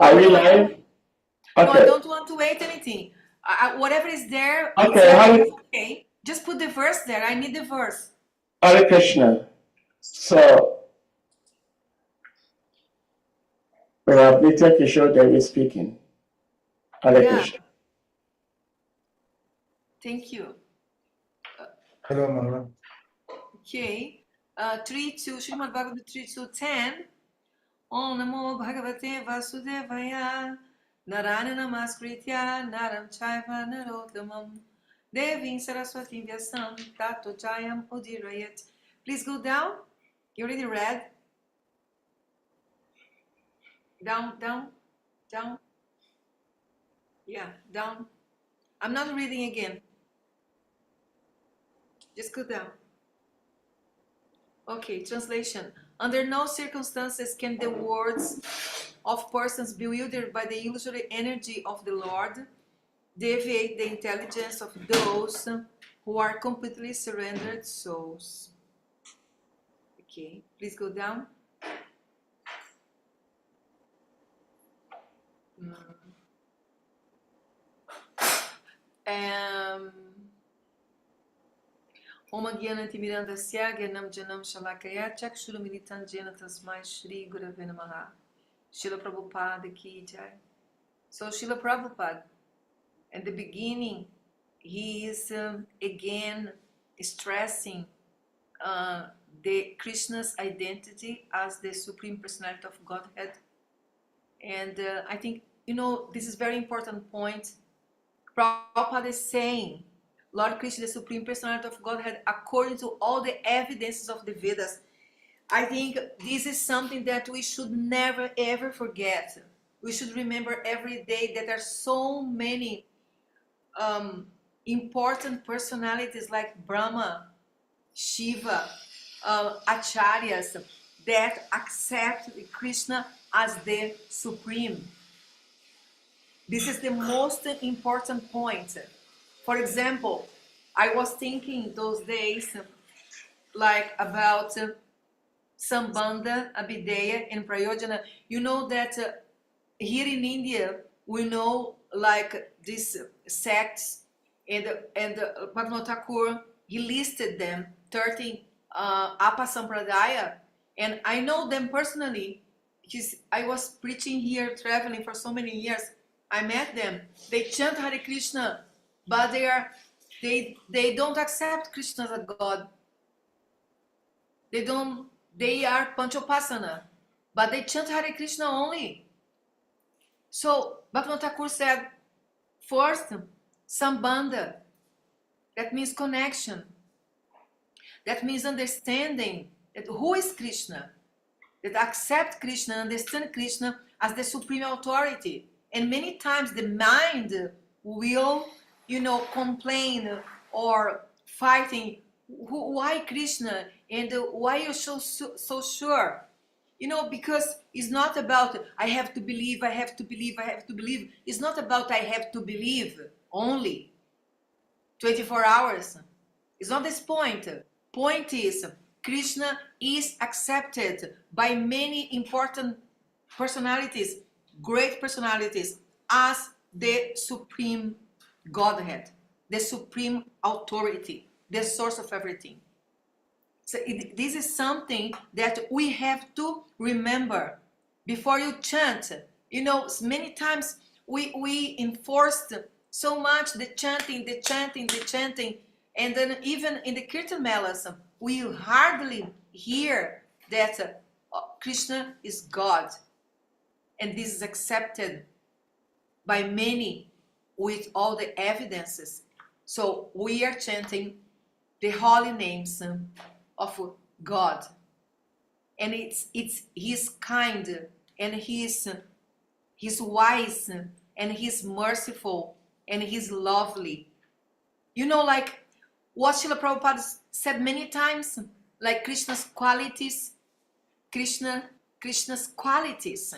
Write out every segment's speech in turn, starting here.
Are we live? No, I Okay. don't want to wait anything. Whatever is there, Okay. it's okay. Just put the verse there. I need the verse. Hare Krishna. So we have NITYA KISHORE Devi speaking. Hare Yeah. Krishna. Thank you. Hello, Mara. Okay. 3-2, Srimad Bhagavatam 3-2-10. Om Namo Bhagavate Vasudevaya. Narayana Namaskritya Naram Chaiva Narottamam Devim Saraswati Vyasam Tato Jayam Udirayat. Please go down. You already read. Down, down, down. Yeah, down. I'm not reading again. Just go down. Okay, translation. Under no circumstances can the words of persons bewildered by the illusory energy of the Lord deviate the intelligence of those who are completely surrendered souls. Okay, please go down. Om Gyanati Mirandasya Gyanam Janam Shalakaya Chakshurumilitan Jena Tasmai Shri Gurave Namaha. Srila Prabhupada Ki Jai. So Srila Prabhupada, at the beginning, he is again stressing the Krishna's identity as the Supreme Personality of Godhead. And I think, this is very important point. Prabhupada is saying, Lord Krishna, the Supreme Personality of Godhead, according to all the evidences of the Vedas. I think this is something that we should never ever forget. We should remember every day that there are so many important personalities like Brahma, Shiva, Acharyas that accept Krishna as the Supreme. This is the most important point. For example, I was thinking those days like about Sambandha, Abhideya, and Prayojana. You know that here in India, we know like these sects, and Bhaktivinoda Thakur, he listed them, 13 Apa Sampradaya, and I know them personally because I was preaching here, traveling for so many years. I met them. They chant Hare Krishna, but they don't accept Krishna as a God. They are Panchopasana, but they chant Hare Krishna only. So Bhaktivinoda Thakur said, first, Sambandha, that means connection. That means understanding that who is Krishna, that accept Krishna, understand Krishna as the supreme authority. And many times the mind will, complain or fighting, why Krishna, and why you're so sure? Because it's not about I have to believe, I have to believe, I have to believe. It's not about I have to believe only 24 hours. It's not this point. Point is, Krishna is accepted by many important personalities, great personalities, as the supreme Godhead, the supreme authority, the source of everything. So this is something that we have to remember before you chant. Many times we enforced so much the chanting, and then even in the Kirtan Melas, we hardly hear that Krishna is God. And this is accepted by many with all the evidences. So we are chanting the holy names of God, and it's He's kind, and He's wise, and He's merciful, and He's lovely. Like what Srila Prabhupada said many times, like Krishna's qualities, Krishna's qualities.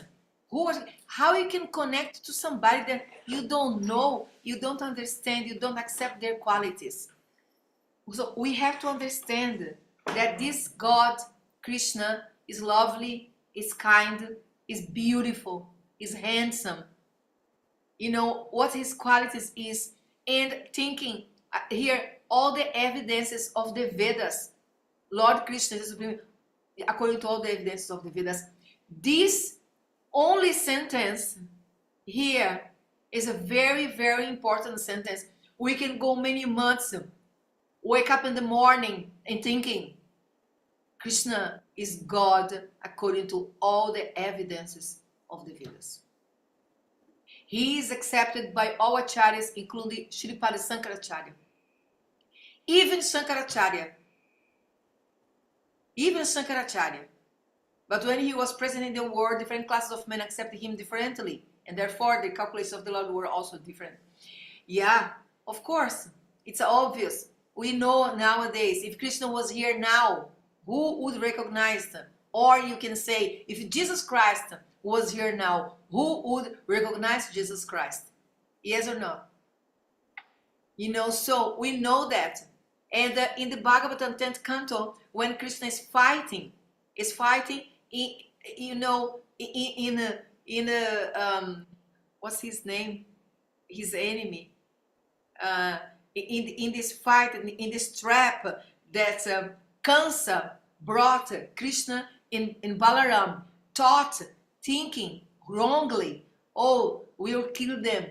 How you can connect to somebody that you don't know, you don't understand, you don't accept their qualities? So we have to understand that this God, Krishna, is lovely, is kind, is beautiful, is handsome, you know, what his qualities is, and thinking here all the evidences of the Vedas. Lord Krishna is supreme, according to all the evidences of the Vedas. This only sentence here is a very, very important sentence. We can go many months, wake up in the morning and thinking, Krishna is God according to all the evidences of the Vedas. He is accepted by all acharyas, including Sripad Sankaracharya. Even Shankaracharya. But when he was present in the world, different classes of men accepted him differently, and therefore the calculations of the Lord were also different. Yeah, of course, it's obvious. We know nowadays, if Krishna was here now, who would recognize him? Or you can say, if Jesus Christ was here now, who would recognize Jesus Christ? Yes or no? You know, so we know that. And in the Bhagavatam 10th canto, when Krishna is fighting in, you know, what's his name? His enemy. In this fight, in this trap that Kansa brought Krishna in Balaram, taught, thinking wrongly, oh, we'll kill them,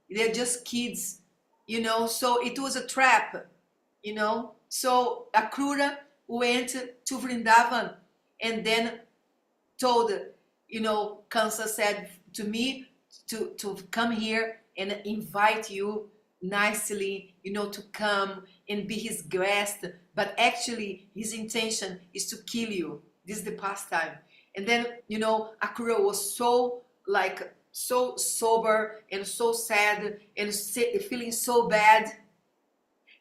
they're just kids, you know, so it was a trap, you know. So Akrura went to Vrindavan and then told, you know, Kansa said to me to come here and invite you nicely, you know, to come and be his guest, but actually his intention is to kill you. This is the pastime. And then, you know, Akrura was so like so sober and so sad and feeling so bad.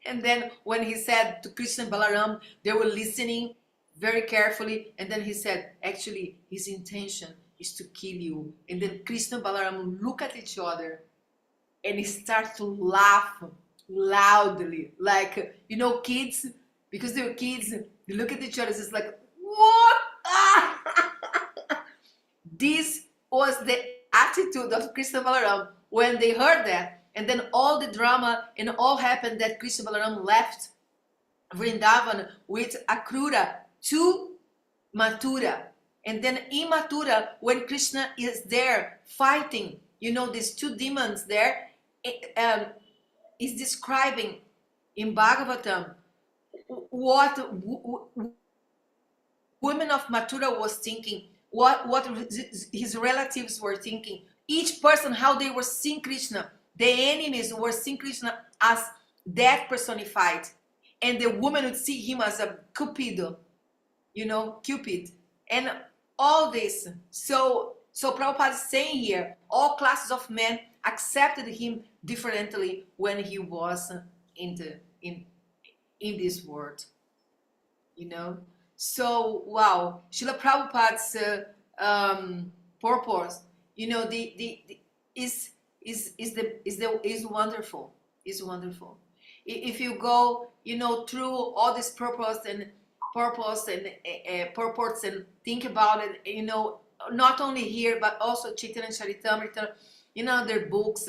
And then when he said to Krishna and Balaram, they were listening very carefully, and then he said, actually his intention is to kill you. And then Krishna and Balaram look at each other and start to laugh loudly, like, you know, kids, because they were kids, they look at each other, it's like, what? This was the attitude of Krishna Balaram when they heard that. And then all the drama and all happened that Krishna Balaram left Vrindavan with Akrura to Mathura. And then in Mathura, when Krishna is there fighting, you know, these two demons there, is describing in Bhagavatam what women of Mathura was thinking, what his relatives were thinking. Each person, how they were seeing Krishna. The enemies were seeing Krishna as death personified. And the woman would see him as a Cupido, you know, Cupid. And all this. So Prabhupada is saying here, all classes of men accepted him differently when he was in this world, you know. So wow, Srila Prabhupada's purpose, you know, is wonderful. Is wonderful. If you go, you know, through all this purpose and purports and think about it, you know, not only here but also Chaitanya Charitamrita, in other books,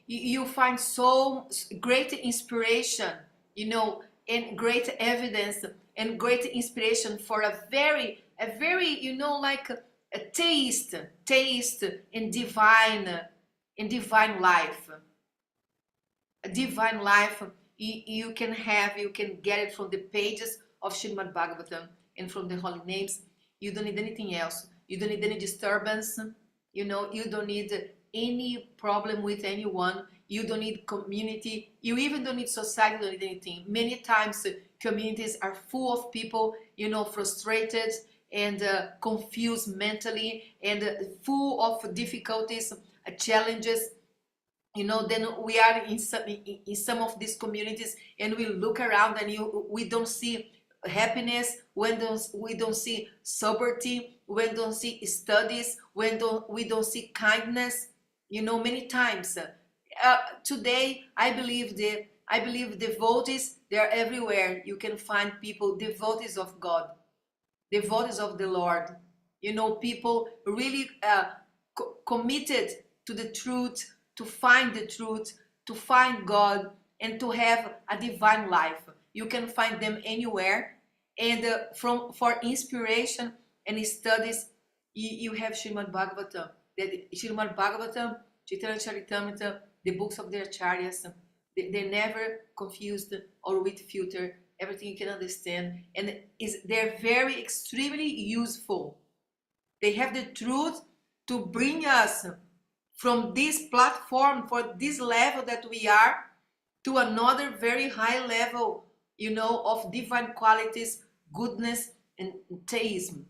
you find so great inspiration, you know, and great evidence and great inspiration for a very, you know, like a taste in divine life. A divine life you can get it from the pages of Srimad Bhagavatam and from the holy names. You don't need anything else. You don't need any disturbance. You know, you don't need any problem with anyone. You don't need community. You even don't need society. You don't need anything. Many times communities are full of people, you know, frustrated and confused mentally and full of difficulties, challenges. You know, then we are in some of these communities and we look around and we don't see happiness, when we don't see sobriety, we don't see studies, we don't see kindness, you know, many times. Today, I believe devotees, they are everywhere. You can find people, devotees of God, devotees of the Lord. You know, people really committed to the truth, to find the truth, to find God, and to have a divine life. You can find them anywhere. And for inspiration and studies, you have Srimad Bhagavatam. That Srimad Bhagavatam, Chaitanya Charitamrita, the books of the acharyas, they're never confused or with filter. Everything you can understand, and they're very extremely useful. They have the truth to bring us from this platform, for this level that we are, to another very high level, of divine qualities, goodness, and theism.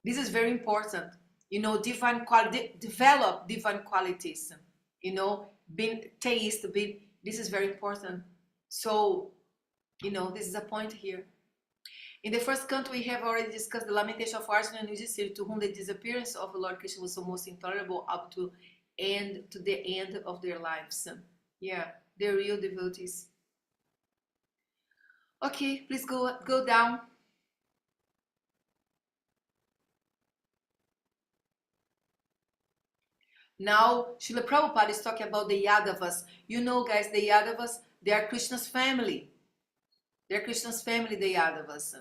This is very important. Divine quality, develop divine qualities. Being theist, this is very important. So, this is a point here. In the first canto, we have already discussed the lamentation of Arjuna and Yudhishthira, to whom the disappearance of Lord Krishna was so most intolerable up to the end of their lives. Yeah, they're real devotees. Okay, please go down. Now, Srila Prabhupada is talking about the Yadavas. Guys, the Yadavas, they are Krishna's family. They're Krishna's family, the Yadavas.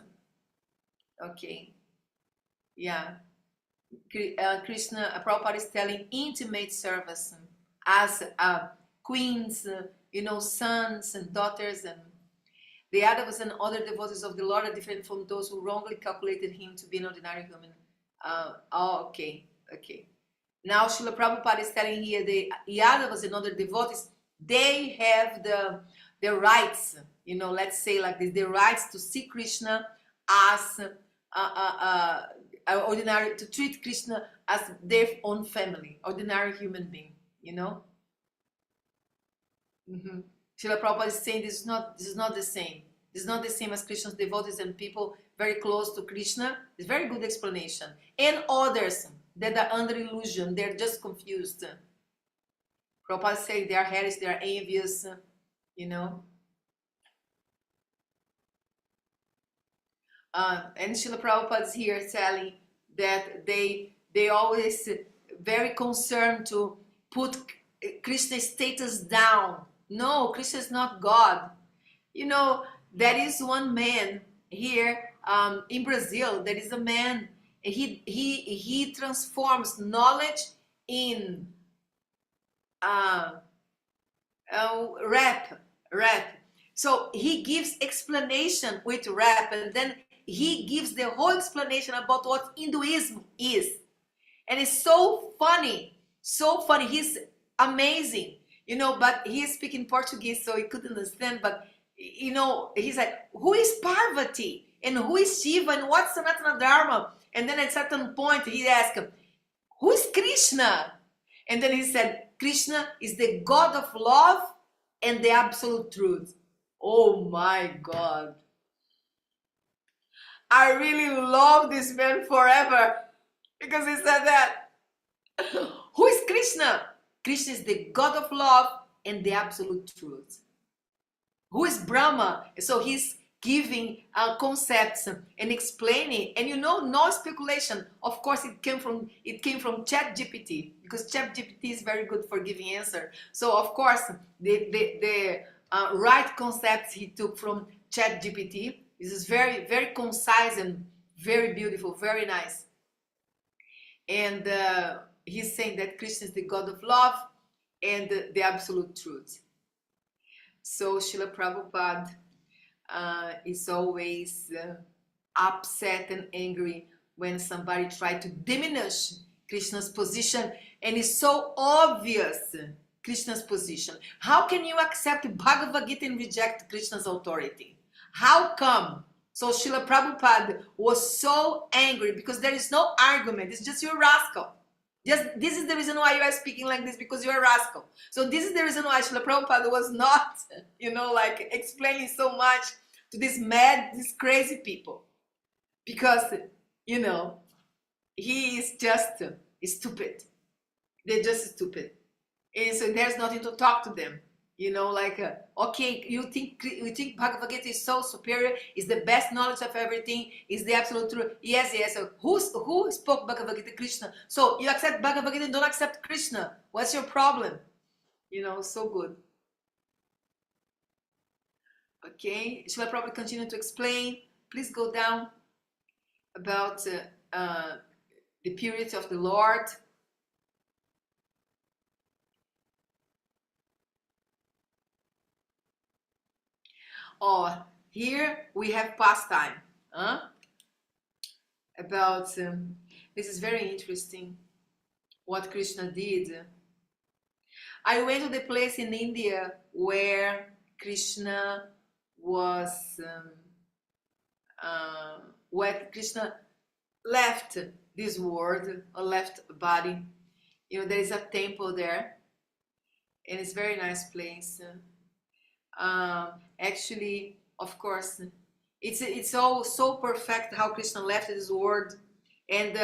Okay. Yeah. Krishna, Prabhupada is telling intimate service as queens, sons and daughters. And the Yadavas and other devotees of the Lord are different from those who wrongly calculated him to be an ordinary human. Okay. Now, Srila Prabhupada is telling here the Yadavas and other devotees, they have the rights, let's say like this, the rights to see Krishna as ordinary, to treat Krishna as their own family, ordinary human being, Srila Prabhupada is saying this is not the same. This is not the same as Krishna's devotees and people very close to Krishna. It's a very good explanation. And others that are under illusion, they're just confused. Prabhupada is saying they are hellish, they are envious, And Srila Prabhupada is here telling that they always very concerned to put Krishna's status down. No, Krishna is not God. There is one man here in Brazil. There is a man. He transforms knowledge in rap. So he gives explanation with rap, and then he gives the whole explanation about what Hinduism is. And it's so funny. He's amazing, but he's speaking Portuguese, so he couldn't understand. But, he's like, who is Parvati? And who is Shiva? And what's Sanatana Dharma? And then at a certain point, he asked him, who is Krishna? And then he said, Krishna is the God of love and the absolute truth. Oh my God. I really love this man forever because he said that. Who is Krishna? Krishna is the God of love and the absolute truth. Who is Brahma? So he's giving concepts and explaining, and no speculation. Of course, it came from ChatGPT, because ChatGPT is very good for giving answer. So of course, the right concepts he took from ChatGPT. This is very, very concise and very beautiful, very nice. And he's saying that Krishna is the God of love and the absolute truth. So Srila Prabhupada is always upset and angry when somebody tries to diminish Krishna's position, and it's so obvious Krishna's position. How can you accept Bhagavad Gita and reject Krishna's authority? How come? So Srila Prabhupada was so angry because there is no argument. It's just you're a rascal. This is the reason why you are speaking like this, because you're a rascal. So this is the reason why Srila Prabhupada was not, explaining so much to these crazy people. Because, he is just stupid. They're just stupid. And so there's nothing to talk to them. You know, like, okay, you think Bhagavad Gita is so superior, is the best knowledge of everything, is the absolute truth. Yes, yes. So who spoke Bhagavad Gita? Krishna. So you accept Bhagavad Gita and don't accept Krishna. What's your problem? You know, so good. Okay, shall I probably continue to explain? Please go down about the purity of the Lord. Oh, here we have pastime. About this is very interesting. What Krishna did. I went to the place in India where Krishna was, where Krishna left this world, or left body. You know, there is a temple there, and it's a very nice place. Actually, of course, it's all so perfect how Krishna left this world, and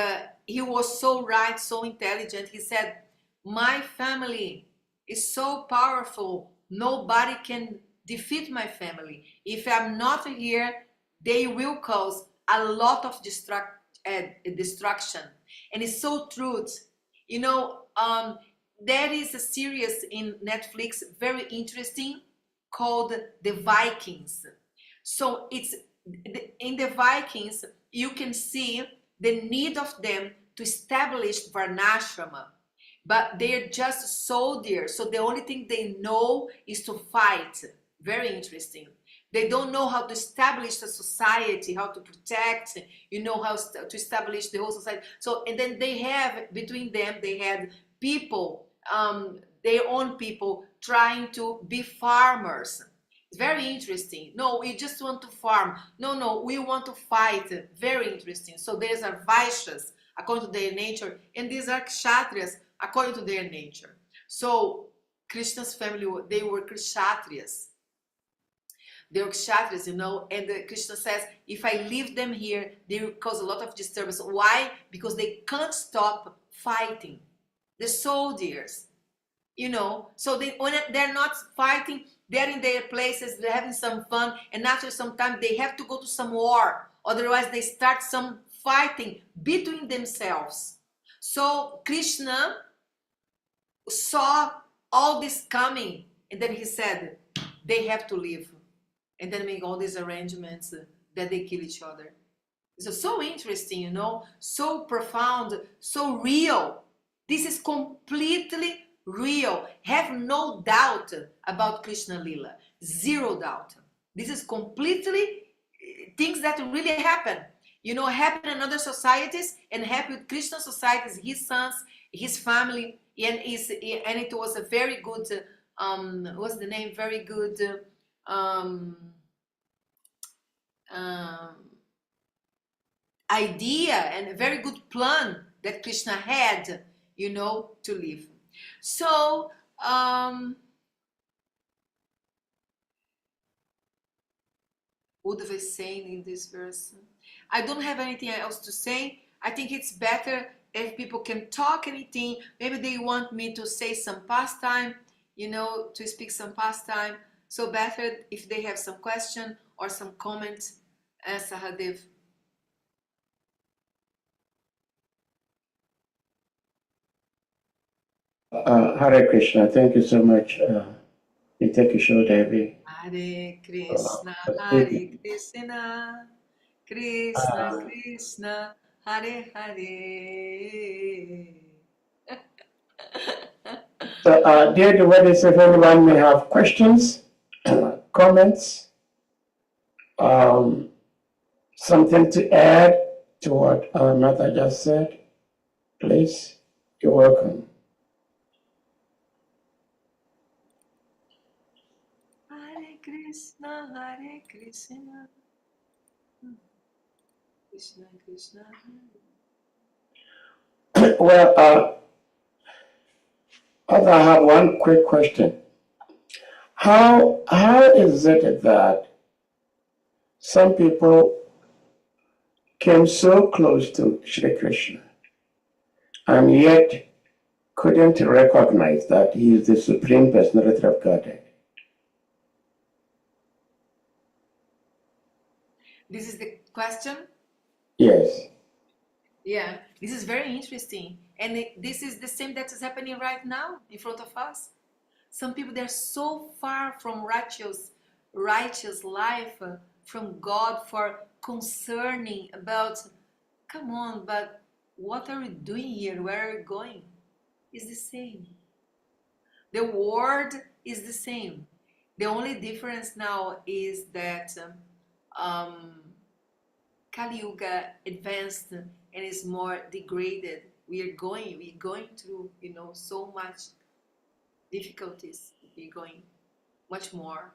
he was so right, so intelligent. He said, "My family is so powerful, nobody can defeat my family. If I'm not here, they will cause a lot of destruction." And it's so true. You know, there is a series in Netflix, very interesting, called The Vikings. So it's in The Vikings, you can see the need of them to establish Varnashrama, but they're just soldiers, so the only thing they know is to fight. Very interesting. They don't know how to establish a society, how to protect, you know, how to establish the whole society. So, and then they have, between them, they had people, their own people, trying to be farmers. It's very interesting. No, we just want to farm. No, we want to fight. Very interesting. So there's are Vaishyas, according to their nature, and these are Kshatriyas, according to their nature. So Krishna's family, they were Kshatriyas. They were Kshatriyas, you know, and Krishna says, if I leave them here, they will cause a lot of disturbance. Why? Because they can't stop fighting. The soldiers, you know, so when they're not fighting, they're in their places, they're having some fun, and after some time they have to go to some war. Otherwise they start some fighting between themselves. So Krishna saw all this coming, and then he said, they have to leave. And then make all these arrangements that they kill each other. It's so interesting, you know, so profound, so real. This is completely real. Have no doubt about Krishna Lila. Zero doubt. This is completely things that really happen. You know, happen in other societies and happen with Krishna societies, his sons, his family, and it was a very good, what's the name? Very good idea and a very good plan that Krishna had, you know, to live. So, Uddhava is saying in this verse, I don't have anything else to say. I think it's better if people can talk anything. Maybe they want me to say some pastime, you know, to speak some pastime. So better if they have some question or some comments. Sahadev. Hare Krishna. Thank you so much, NITYA KISHORE Devi. Hare Krishna, Hare Krishna, Krishna Krishna, Hare Hare. So, dear devotees, if anyone may have questions, comments, something to add to what Mata just said, please, you're welcome. Hare Krishna, Hare Krishna, Krishna Krishna. Well, I have one quick question. How is it that some people came so close to Shri Krishna and yet couldn't recognize that he is the Supreme Personality of Godhead? This is the question? Yes. Yeah, this is very interesting. And this is the same that is happening right now in front of us. Some people, they're so far from righteous life, from God, for concerning about, come on, but what are we doing here? Where are we going? It's the same. The word is the same. The only difference now is that Kali Yuga advanced and is more degraded. We're going through, so much difficulties. We're going much more,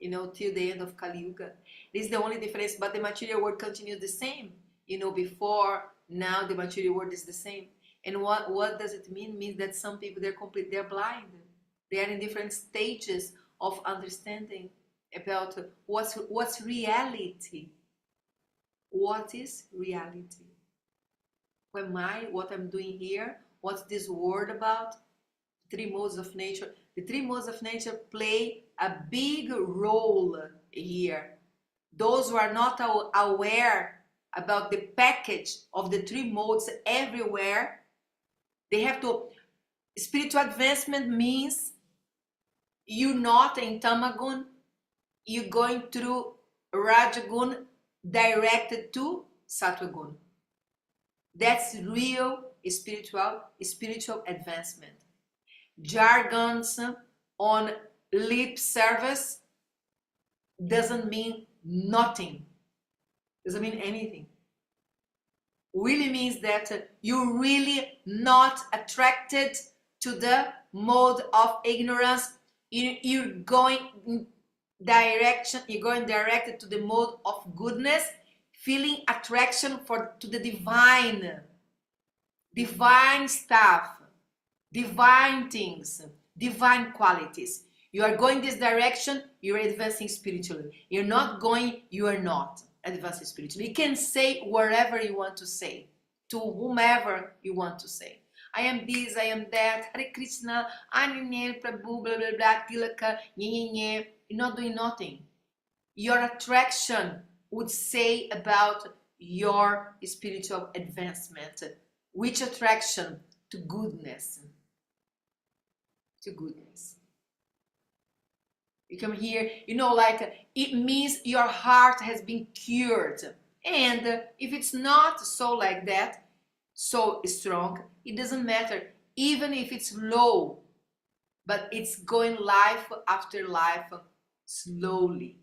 till the end of Kali Yuga. This is the only difference, but the material world continues the same. Before, now the material world is the same. And what does it mean? It means that some people, they're blind. They are in different stages of understanding about what's reality. What is reality? Who am I? What I'm doing here? What's this world about? Three modes of nature. The three modes of nature play a big role here. Those who are not aware about the package of the three modes everywhere, they have to. Spiritual advancement means you're not in Tamagun, you're going through Rajagun directed to Sattvagun. That's real spiritual advancement. Jargons on lip service doesn't mean nothing. Doesn't mean anything. Really means that you're really not attracted to the mode of ignorance. You're going directed to the mode of goodness, feeling attraction to the divine stuff, divine things, divine qualities. You are going this direction, you're advancing spiritually. You're not going, you are not advancing spiritually. You can say wherever you want to say, to whomever you want to say. I am this, I am that, Hare Krishna, Anine, Prabhu, blah, blah, blah, Tilaka, nye, nye. You're not doing nothing. Your attraction would say about your spiritual advancement. Which attraction? To goodness. To goodness. You come here, it means your heart has been cured. And if it's not so like that, so strong, it doesn't matter. Even if it's low, but it's going life after life slowly.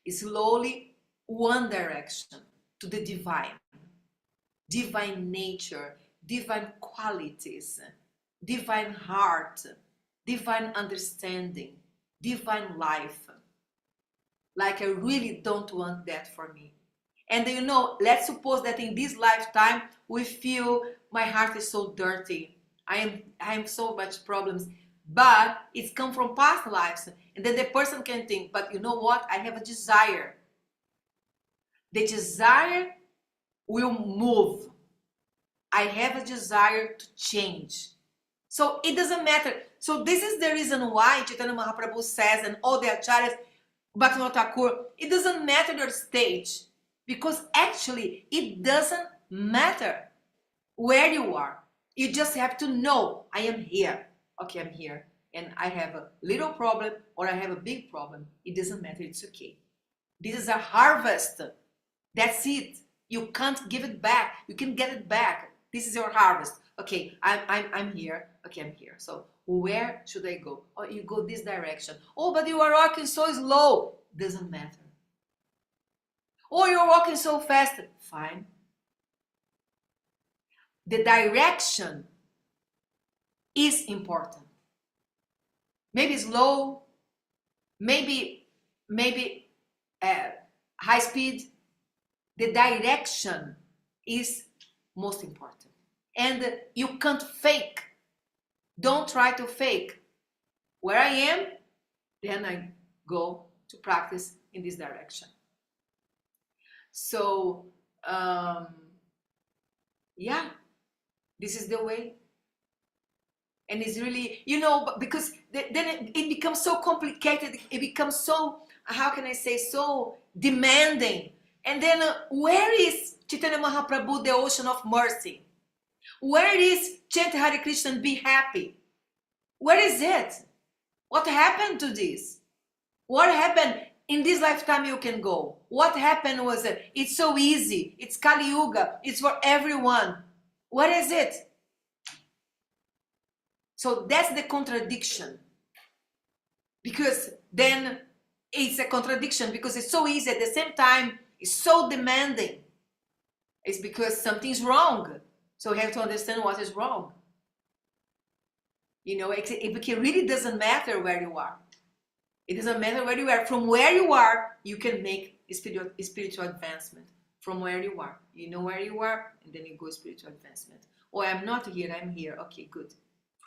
Slowly, one direction to the divine. Divine nature, divine qualities, divine heart, divine understanding, divine life. Like I really don't want that for me. And let's suppose that in this lifetime we feel my heart is so dirty. I am so much problems, but it's come from past lives. And then the person can think, but you know what? I have a desire. The desire will move. I have a desire to change. So it doesn't matter. So this is the reason why Chaitanya Mahaprabhu says, and all the acharyas, Bhaktivinoda Thakur, it doesn't matter your stage, because actually it doesn't matter where you are. You just have to know, I am here. Okay, I'm here. And I have a little problem or I have a big problem. It doesn't matter, it's okay. This is a harvest. That's it. You can't give it back. You can get it back. This is your harvest. Okay, I'm here. Okay, I'm here. So where should I go? Oh, you go this direction. Oh, but you are walking so slow. Doesn't matter. Oh, you're walking so fast. Fine. The direction is important. Maybe slow, maybe high speed. The direction is most important. And you can't fake. Don't try to fake. Where I am, then I go to practice in this direction. So, yeah, this is the way. And it's really, because then it becomes so complicated. It becomes so, how can I say, so demanding. And then where is Chaitanya Mahaprabhu, the ocean of mercy? Where is chant Hare Krishna and be happy? Where is it? What happened to this? What happened? In this lifetime you can go. What happened was it's so easy. It's Kali Yuga. It's for everyone. What is it? So that's the contradiction. Because then it's a contradiction because it's so easy at the same time, it's so demanding. It's because something's wrong. So we have to understand what is wrong. You know, it really doesn't matter where you are. It doesn't matter where you are. From where you are, you can make spiritual advancement. From where you are. You know where you are, and then you go spiritual advancement. Oh, I'm not here, I'm here. Okay, good.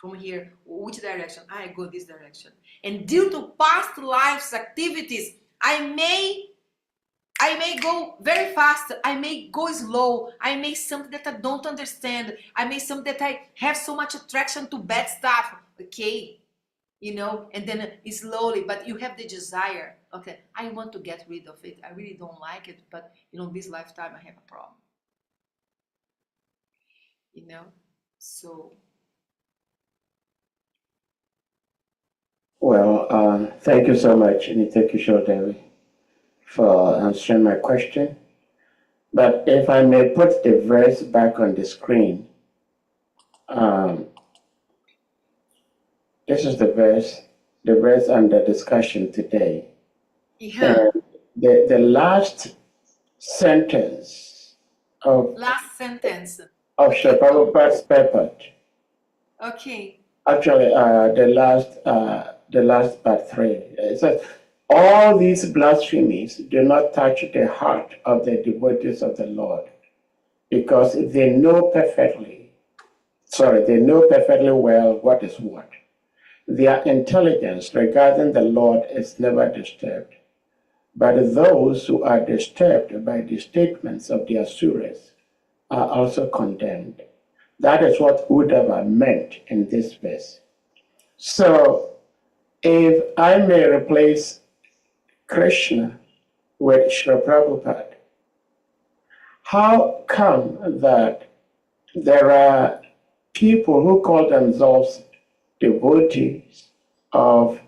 From here, which direction? I go this direction. And due to past lives activities, I may go very fast. I may go slow. I may something that I don't understand. I may something that I have so much attraction to bad stuff. Okay. You know, and then slowly, but you have the desire. Okay, I want to get rid of it. I really don't like it, but you know, this lifetime I have a problem. You know, so. Well, thank you so much, NITYA KISHORE Devi, for answering my question. But if I may put the verse back on the screen, this is the verse under discussion today. Yeah. And the last sentence of Srila Prabhupada's paper. Okay. Actually, the last part 3. It says, all these blasphemies do not touch the heart of the devotees of the Lord, because they know perfectly well what is what. Their intelligence regarding the Lord is never disturbed. But those who are disturbed by the statements of the Asuras are also condemned. That is what Uddhava meant in this verse. So, if I may replace Krishna with Srila Prabhupada, how come that there are people who call themselves devotees of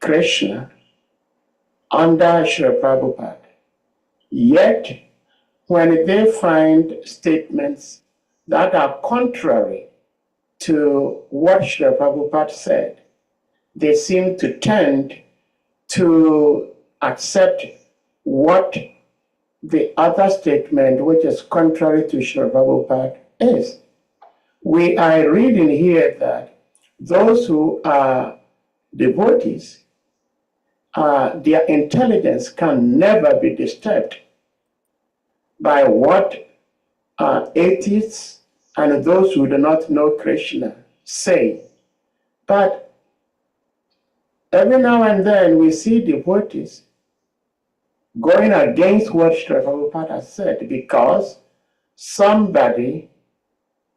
Krishna under Srila Prabhupada, yet when they find statements that are contrary to what Srila Prabhupada said, they seem to tend to accept what the other statement, which is contrary to Srila Prabhupada, is. We are reading here that those who are devotees, their intelligence can never be disturbed by what atheists and those who do not know Krishna say. But every now and then we see devotees going against what Srila Prabhupada said because somebody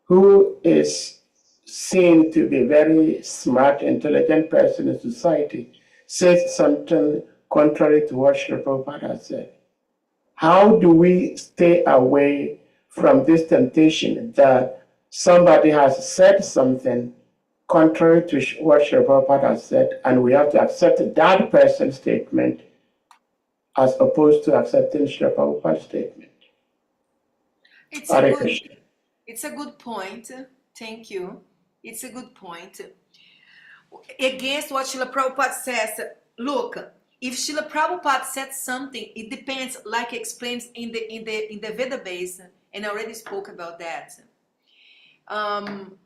who is seen to be a very smart, intelligent person in society says something contrary to what Srila Prabhupada said. How do we stay away from this temptation that somebody has said something contrary to what Srila Prabhupada said, and we have to accept that person's statement as opposed to accepting Srila Prabhupada's statement? It's a good point. Thank you. It's a good point. Against what Srila Prabhupada says, look, if Srila Prabhupada said something, it depends, like it explains in the Veda base, and I already spoke about that. In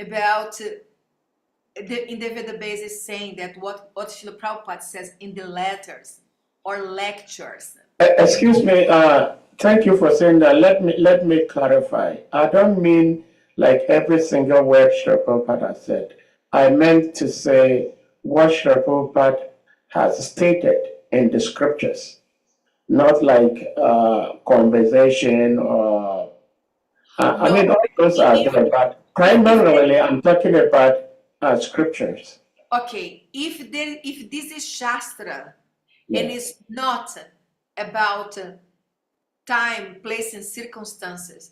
the Veda base is saying that what Srila Prabhupada says in the letters or lectures. Excuse me, thank you for saying that. Let me clarify. I don't mean like every single word Srila Prabhupada said. I meant to say what Srila Prabhupada has stated in the scriptures, not like conversation or I mean all those are there, but primarily I'm talking about scriptures. Okay, if this is Shastra and it's not about time, place, and circumstances.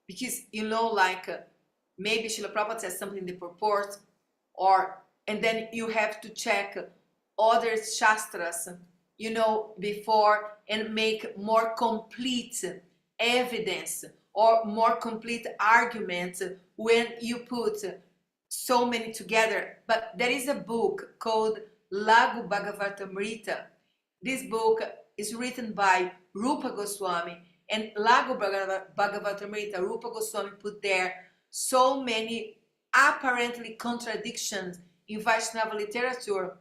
Because, like, maybe Srila Prabhupada says something in the purport, and then you have to check other shastras, before, and make more complete evidence or more complete arguments when you put so many together. But there is a book called Lagu Bhagavatamrita. This book is written by Rupa Goswami, and Lagu Bhagavatamrita, Rupa Goswami put there so many apparently contradictions in Vaishnava literature,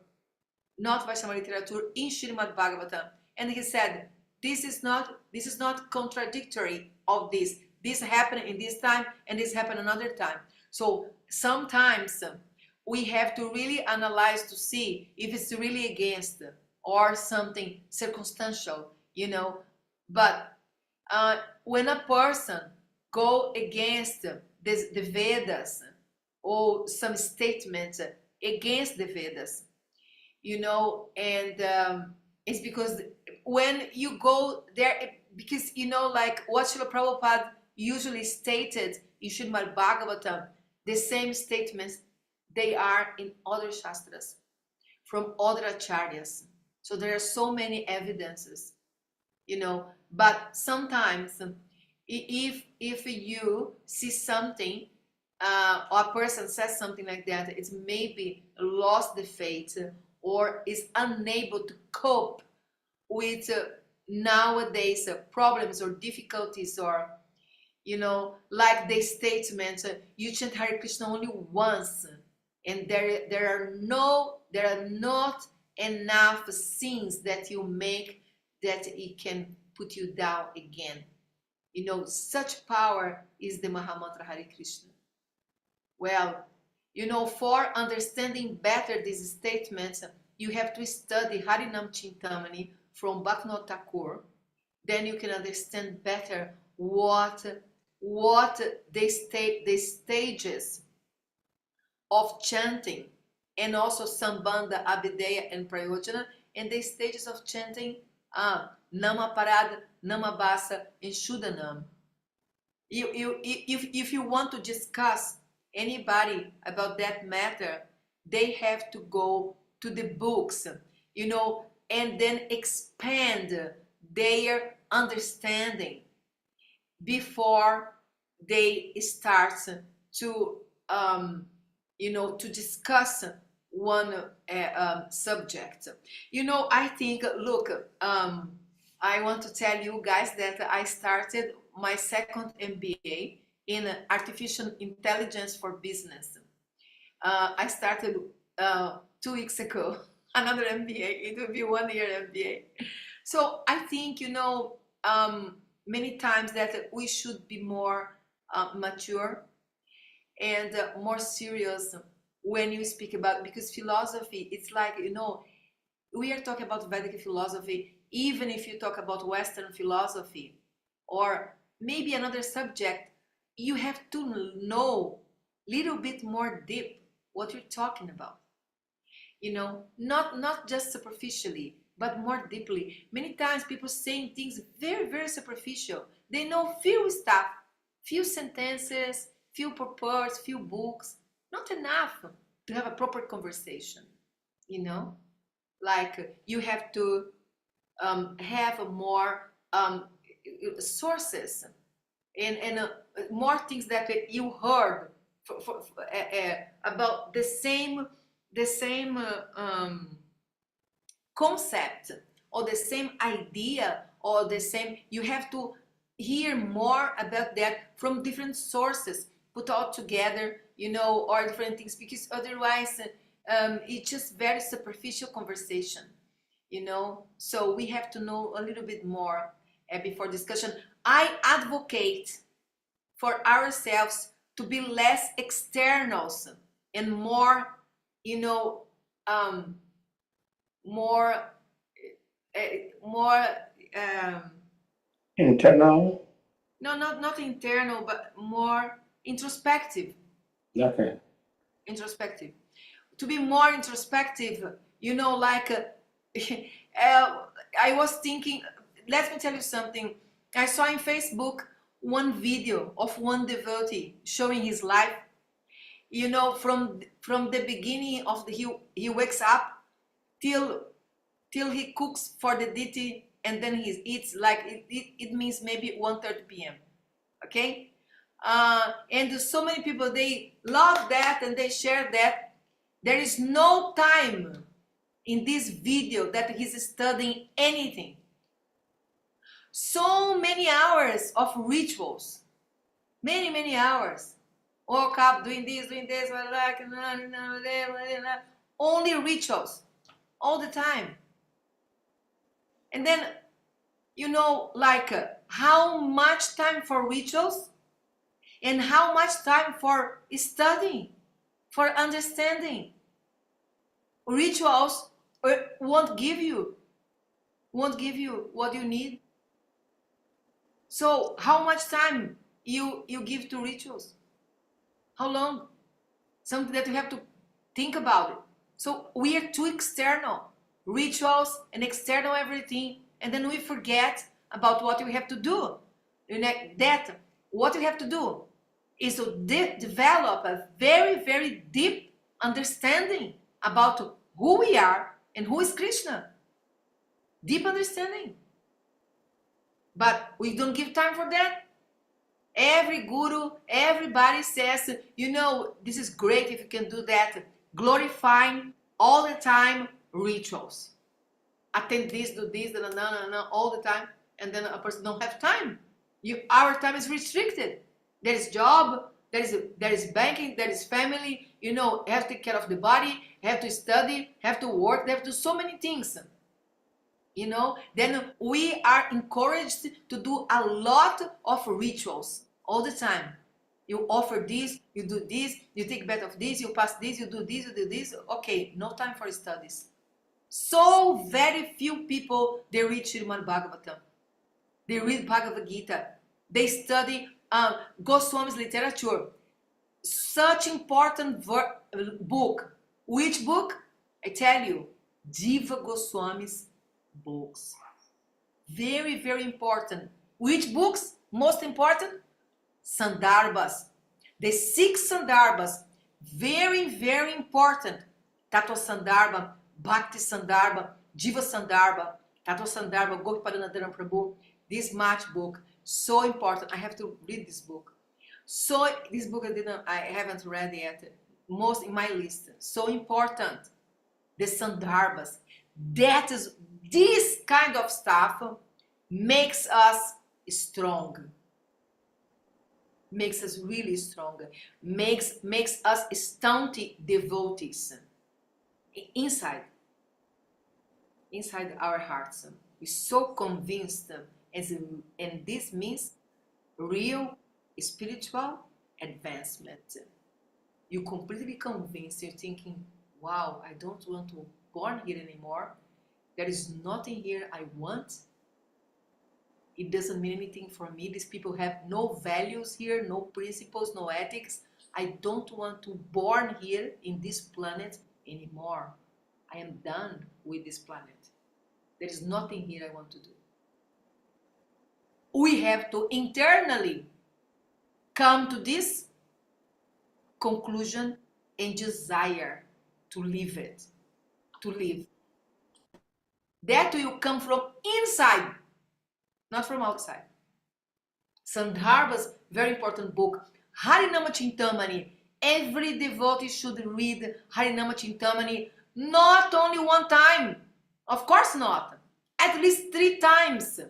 not Vaishnava literature, in Srimad Bhagavatam. And he said, this is not contradictory of this. This happened in this time, and this happened another time. So sometimes we have to really analyze to see if it's really against or something circumstantial, But when a person go against the Vedas or some statements against the Vedas, and it's because when you go there, because like what Srila Prabhupada usually stated in Srimad Bhagavatam, the same statements, they are in other shastras from other acharyas. So there are so many evidences, but sometimes if you see something, or a person says something like that, it's maybe lost the faith or is unable to cope with nowadays problems or difficulties, or like the statement, you chant Hare Krishna only once, and there are not enough sins that you make that it can put you down again. Such power is the Mahamantra Hare Krishna. Well, for understanding better these statements, you have to study Harinam Chintamani from Bhaktivinoda Thakur. Then you can understand better what the stages of chanting, and also Sambandha, Abhideya, and Prayojana, and the stages of chanting Namaparada, Namabhasa, and Shuddhanam. If you want to discuss anybody about that matter, they have to go to the books, and then expand their understanding before they start to to discuss one subject. I think, look, I want to tell you guys that I started my second MBA in artificial intelligence for business. I started 2 weeks ago, another MBA. It will be 1 year MBA. So I think, many times that we should be more mature and more serious when you speak about, because philosophy, it's like, we are talking about Vedic philosophy, even if you talk about Western philosophy or maybe another subject, you have to know a little bit more deep what you're talking about. Not just superficially, but more deeply. Many times people saying things very, very superficial. They know few stuff, few sentences, few purports, few books. Not enough to have a proper conversation. Like you have to have more sources and more things that you heard about the same concept or the same idea or the same. You have to hear more about that from different sources, put all together, or different things, because otherwise it's just very superficial conversation, So we have to know a little bit more before discussion. I advocate for ourselves to be less externals and more, more Internal. no, not internal, but more introspective. Okay. Introspective. To be more introspective, like I was thinking, let me tell you something. I saw in Facebook one video of one devotee showing his life. You know, from the beginning of he wakes up till he cooks for the deity, and then he eats, like it means maybe 1:30 p.m. Okay, and so many people, they love that and they share that. There is no time in this video that he's studying anything. So many hours of rituals, many hours. Woke up doing this, only rituals all the time. And then, you know, like how much time for rituals and how much time for studying, for understanding. Rituals won't give you what you need. So how much time you give to rituals? How long? Something that you have to think about it. So we are too external. Rituals and external everything, and then we forget about what we have to do. That what we have to do is to develop a very deep understanding about who we are and who is Krishna. Deep understanding. But we don't give time for that. Every guru, everybody says, you know, this is great if you can do that. Glorifying all the time rituals. Attend this, do this, all the time. And then a person don't have time. Our time is restricted. There is job, there is banking, there is family. You know, have to take care of the body, have to study, have to work, have to do so many things. You know, then we are encouraged to do a lot of rituals all the time. You offer this, you do this, you take bath of this, you pass this, you do this, you do this. Okay, no time for studies. So very few people, they read Srimad Bhagavatam. They read Bhagavad Gita. They study Goswami's literature. Such important book. Which book? I tell you, Jiva Goswami's books. Very important. Which books? Most important? Sandarbhas. The 6 Sandarbhas. Very important. Tattva Sandarbha, Bhakti Sandarbha, Jiva Sandarbha, Tattva Sandarbha, Gopipadanadaram Prabhu. This match book, so important. I have to read this book. So this book I haven't read yet. Most in my list. So important. The Sandarbhas. That is, this kind of stuff makes us strong. Makes us really strong. Makes us stunty devotees. Inside our hearts. We're so convinced, and this means real spiritual advancement. You're completely convinced, you're thinking, wow, I don't want to born here anymore. There is nothing here I want. It doesn't mean anything for me. These people have no values here, no principles, no ethics. I don't want to born here in this planet anymore. I am done with this planet. There is nothing here I want to do. We have to internally come to this conclusion and desire to live it, to live. That will come from inside, not from outside. Sandarbha's very important book, Harinama Chintamani. Every devotee should read Harinama Chintamani not only one time, of course not, at least 3 times,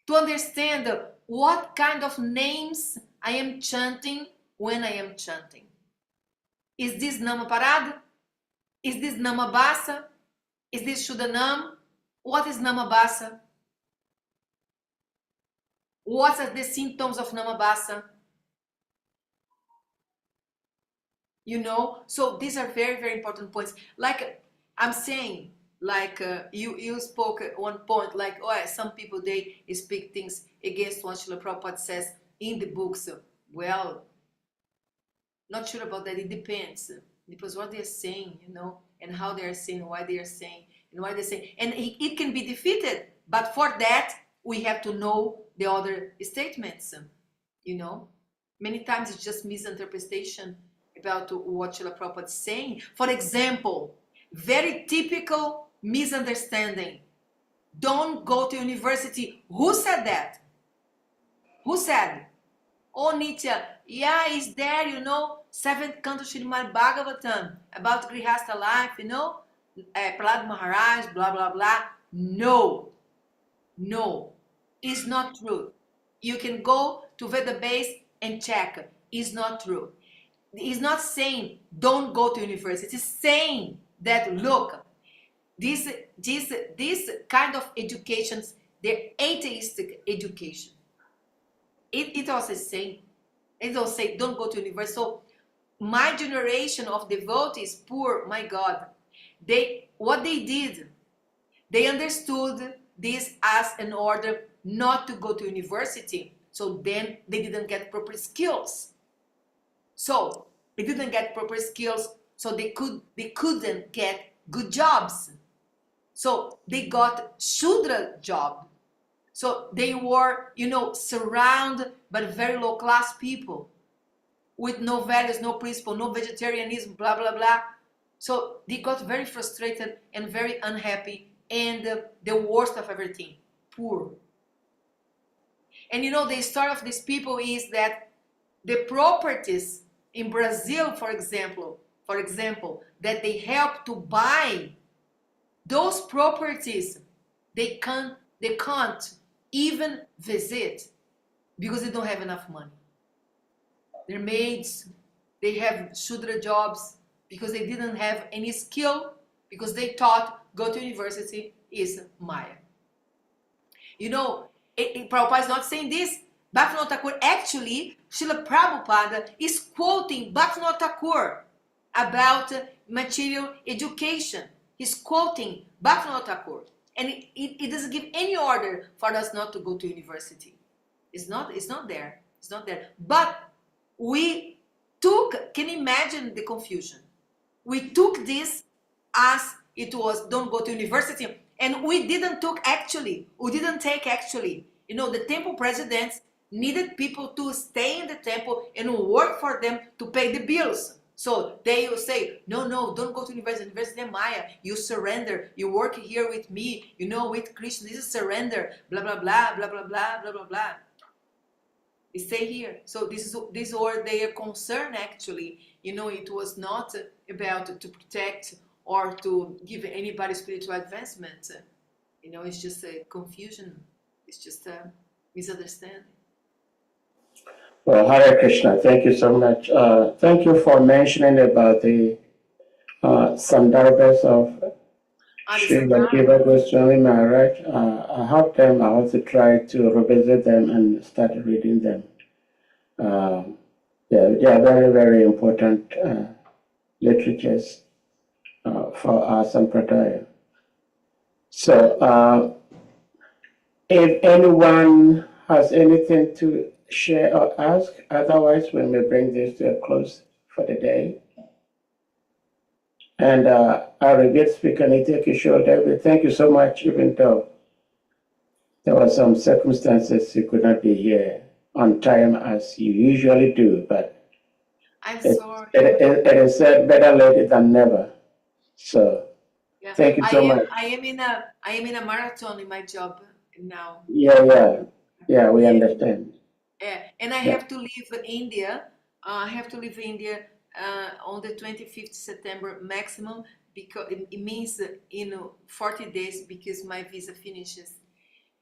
to understand what kind of names I am chanting when I am chanting. Is this Namaparad? Is this Namabasa? Is this Shuddhanam? What is Namabasa? What are the symptoms of Namabasa? You know, so these are very important points. Like I'm saying, like you spoke at one point, like, oh, some people, they speak things against what Srila Prabhupada says in the books. Well, not sure about that. It depends. Because what they're saying, you know, and how they're saying, why they are saying, and why they're saying. And it can be defeated. But for that, we have to know the other statements, you know. Many times it's just misinterpretation about what Srila Prabhupada is saying. For example, very typical misunderstanding. Don't go to university. Who said that? Who said? Oh, Nitya, yeah, it's there, you know, 7th canto Srimad Bhagavatam, about Grihastha life, you know, Prahlad Maharaj, blah, blah, blah. No, no, it's not true. You can go to Veda base and check. It's not true. It's not saying don't go to university. It's saying that, look, this kind of educations, they're atheistic education. It also saying, it also say don't go to university. So my generation of devotees, poor, my God, what they did, they understood this as an order not to go to university. So then they didn't get proper skills. So they didn't get proper skills, so they couldn't get good jobs. So they got Shudra job. So they were, you know, surrounded by very low class people with no values, no principle, no vegetarianism, blah, blah, blah. So they got very frustrated and very unhappy, and the worst of everything, poor. And you know, the story of these people is that the properties in Brazil, for example, that they help to buy, those properties, they can't even visit because they don't have enough money. They're maids, they have Shudra jobs because they didn't have any skill, because they thought go to university is Maya. You know, Prabhupada is not saying this. Bhaktivinoda Thakur, actually, Srila Prabhupada is quoting Bhaktivinoda Thakur about material education. He's quoting Bhaktivinoda Thakur. And it doesn't give any order for us not to go to university. It's not there. It's not there. But we took, can you imagine the confusion? We took this as it was don't go to university. And we didn't take actually. You know, the temple presidents needed people to stay in the temple and work for them to pay the bills. So they will say, no, don't go to university. University of Maya. You surrender. You work here with me, you know, with Krishna. This is surrender. Blah, blah, blah, blah, blah, blah, blah, blah, blah. They stay here. So this was their concern, actually. You know, it was not about to protect or to give anybody spiritual advancement. You know, it's just a confusion. It's just a misunderstanding. Well, Hare Krishna, thank you so much. Thank you for mentioning about the Sandarbhas of Srila Jiva Goswami Maharaj. I helped them. I also tried to revisit them and started reading them. They are very, very important literatures for our Sampradaya. So, if anyone has anything to share or ask, otherwise we may bring this to a close for the day. And our revered speaker, NITYA KISHORE David, thank you so much, even though there were some circumstances you could not be here on time as you usually do, but I'm sorry. It is said better late than never. So Yeah. thank you so much. I am in a marathon in my job now. Yeah, we understand. Yeah. And I have to leave India. I have to leave India on the 25th September maximum, because it means in 40 days, because my visa finishes.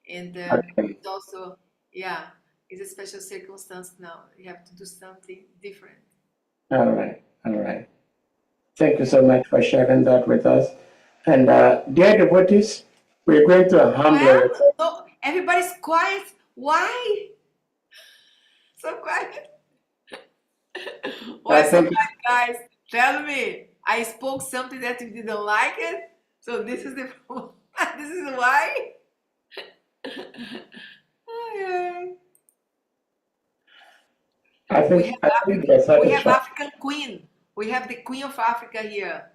And it's also, it's a special circumstance now. You have to do something different. All right. Thank you so much for sharing that with us. And dear devotees, we're going to humbly. No, everybody's quiet. Why? So quiet. Why so quiet, guys? Tell me. I spoke something that you didn't like it. So this is the this is why. We have African Queen. We have the Queen of Africa here.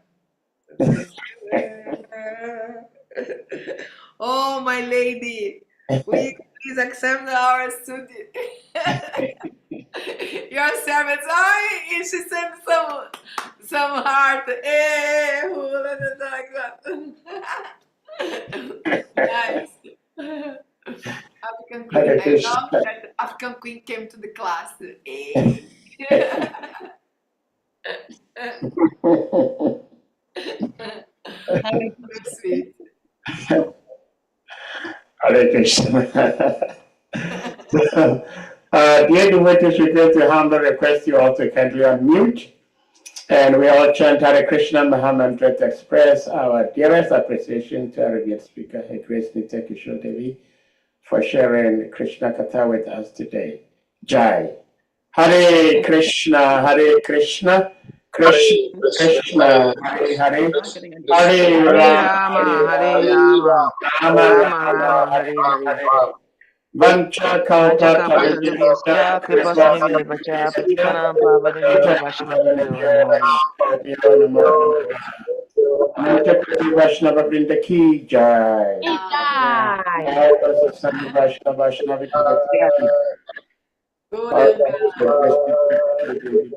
Oh, my lady. Will you He's accepting our student. Your servants. Oh, and she sent some heart. Eh, hula, like that. Nice. African Hare Queen. I Krishna. love that African Queen came to the class. Eh. So sweet. Hare Krishna. Dear devotees, we go to humble request you also kindly unmute. And we all chant Hare Krishna Maha Mantra to express our dearest appreciation to our guest speaker, Her Grace NITYA KISHORE Devi, for sharing Krishna Katha with us today. Jai. Hare Krishna, Hare Krishna, Krishna Krishna, Hare Hare, Hare Rama, Hare Rama, Rama Rama Rama, Rama, Hare Hare Hare. Hare. Vancha Kalpa Vacha Kripa Sindhya Vacha Patitanam Pavanebhyo Vaishnavabhyo Namo Namo. Vaishnava Vrinda ki jai. Jai. Vaishnava Goranga. Vaishnava